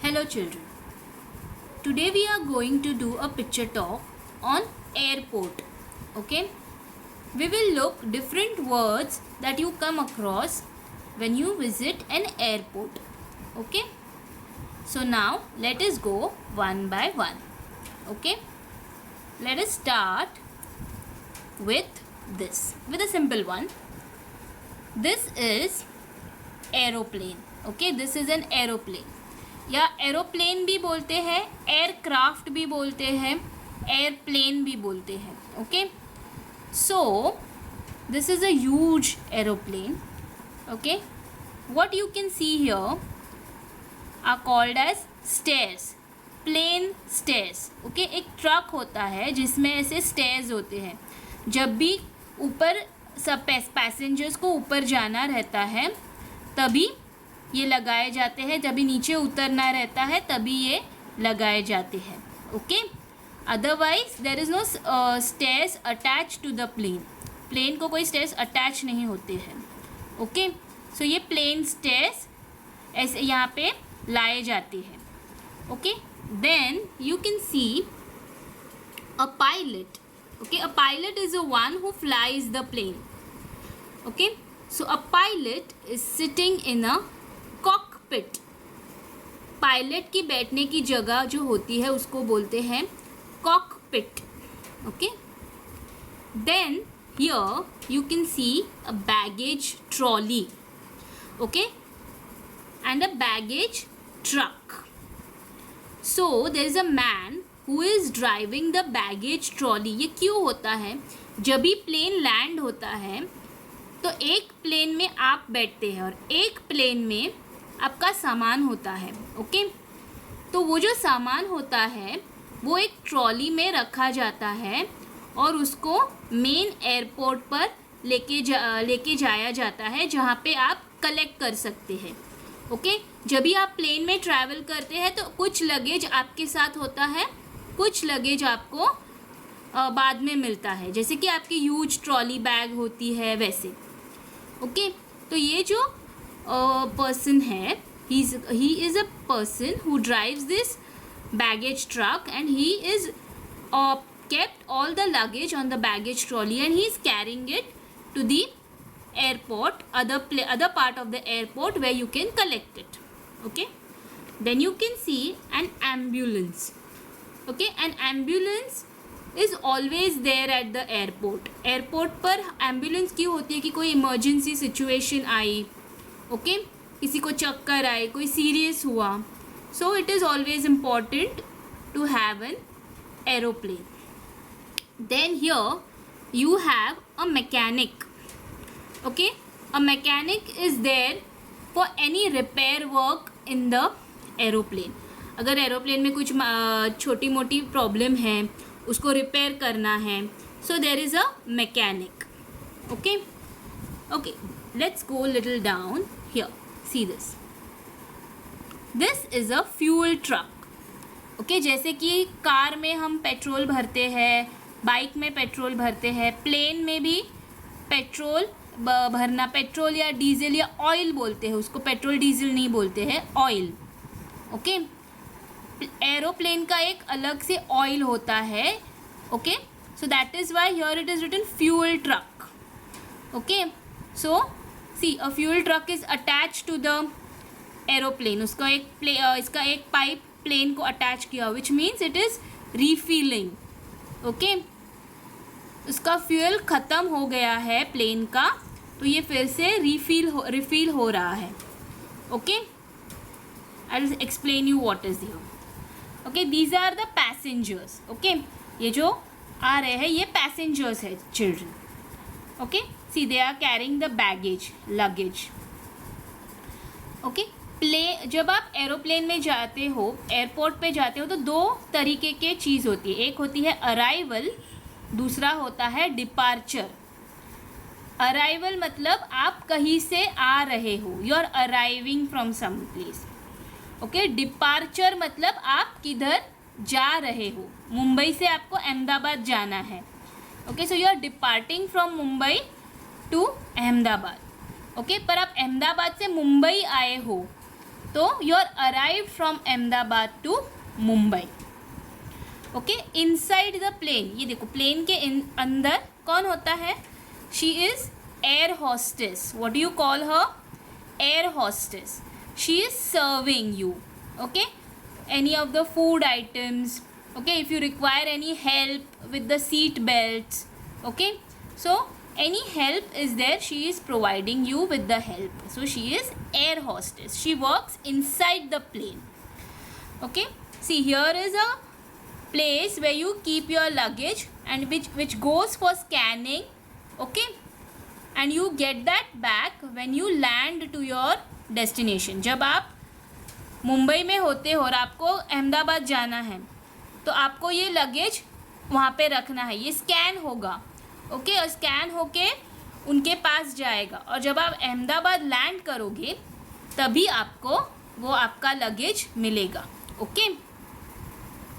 Hello children. Today we are going to do a picture talk on airport. Okay? We will look different words that you come across when you visit an airport. Okay? So now let us go one by one. Okay? Let us start with with a simple one. This is aeroplane. Okay? This is an aeroplane. या aeroplane भी बोलते हैं, aircraft भी बोलते हैं, airplane भी बोलते हैं. Okay, so this is a huge aeroplane. Okay, what you can see here are called as stairs, plane stairs. Okay, एक ट्रक होता है जिसमें ऐसे स्टेयर्स होते हैं. जब भी ऊपर सब पैसेंजर्स को ऊपर जाना रहता है तभी ये लगाए जाते हैं, जब भी नीचे उतरना रहता है तभी ये लगाए जाते हैं. Okay, otherwise there is no stairs attach to the plane. Plane को कोई स्टेयर्स अटैच नहीं होते हैं. ओके, सो ये प्लेन स्टेयर्स ऐसे यहाँ पे लाए जाते हैं. Okay, then you can see a pilot. Okay, a pilot is a one who flies the plane. Okay, so a pilot is sitting in a cockpit. Pilot की बैठने की जगह जो होती है उसको बोलते हैं cockpit. Okay, then here you can see a baggage trolley. Okay, and a baggage truck. So there is a man who is driving the baggage trolley. ये क्यों होता है? जब भी प्लेन लैंड होता है तो एक प्लेन में आप बैठते हैं और एक प्लेन में आपका सामान होता है. ओके, तो वो जो सामान होता है वो एक ट्रॉली में रखा जाता है और उसको मेन एयरपोर्ट पर लेके जाया जाता है जहाँ पे आप कलेक्ट कर सकते हैं. ओके, जब भी आप प्लेन में ट्रैवल करते हैं तो कुछ लगेज आपके साथ होता है, कुछ लगेज आपको बाद में मिलता है, जैसे कि आपकी ह्यूज ट्रॉली बैग होती है वैसे. ओके, तो ये जो person है, he is a person who drives this baggage truck and he is kept all the luggage on the baggage trolley and he is carrying it to the airport, other part of the airport where you can collect it. Okay, then you can see an ambulance. Okay, an ambulance is always there at the airport. airport पर ambulance क्यों होती है कि कोई emergency situation आई. Okay, किसी को चक्कर आए, कोई सीरियस हुआ, so it is always important to have an aeroplane. Then here you have a mechanic. Okay, a mechanic is there for any repair work in the aeroplane. अगर aeroplane में कुछ छोटी मोटी प्रॉब्लम है, उसको रिपेयर करना है, so there is a mechanic. Okay, okay, let's go a little down here. See this. This is a fuel truck. Okay, जैसे कि कार में हम पेट्रोल भरते हैं, बाइक में पेट्रोल भरते हैं, प्लेन में भी पेट्रोल भरना, पेट्रोल या डीजल या ऑयल बोलते हैं उसको, पेट्रोल डीजल नहीं बोलते हैं, ऑयल. ओके, एरोप्लेन का एक अलग से ऑयल होता है. Okay, so that is why here it is written fuel truck. Okay, so see a fuel truck is attached to the aeroplane. उसका इसका एक पाइप प्लेन को अटैच किया, which means it is refilling. Okay, उसका fuel ख़त्म हो गया है प्लेन का, तो ये फिर से रिफिल हो रहा है. Okay, I will explain you what is here. Okay, these are the passengers. Okay, ये जो आ रहे हैं ये पैसेंजर्स है children. Okay, see they are carrying the luggage. ओके, जब आप एरोप्लेन में जाते हो, एयरपोर्ट पे जाते हो, तो दो तरीके के चीज़ होती है. एक होती है अराइवल, दूसरा होता है डिपार्चर. अराइवल मतलब आप कहीं से आ रहे हो, you are arriving from some place. Okay, departure मतलब आप किधर जा रहे हो. मुंबई से आपको अहमदाबाद जाना है. Okay, so you are departing from Mumbai to Ahmedabad. Okay, पर आप अहमदाबाद से मुंबई आए हो तो you are arrived from Ahmedabad to Mumbai. Okay, inside the plane, ये देखो प्लेन के अंदर कौन होता है? She is air hostess. What do you call her? Air hostess. She is serving you, okay, any of the food items. Okay, if you require any help with the seat belts, okay, so any help is there, she is providing you with the help. So she is air hostess. She works inside the plane. Okay, see, here is a place where you keep your luggage and which goes for scanning. Okay, and you get that back when you land to your destination. जब आप मुंबई में होते हो और आपको अहमदाबाद जाना है तो आपको ये लगेज वहाँ पे रखना है. ये स्कैन होगा, ओके, और स्कैन होके उनके पास जाएगा और जब आप अहमदाबाद लैंड करोगे तभी आपको वो आपका लगेज मिलेगा. ओके.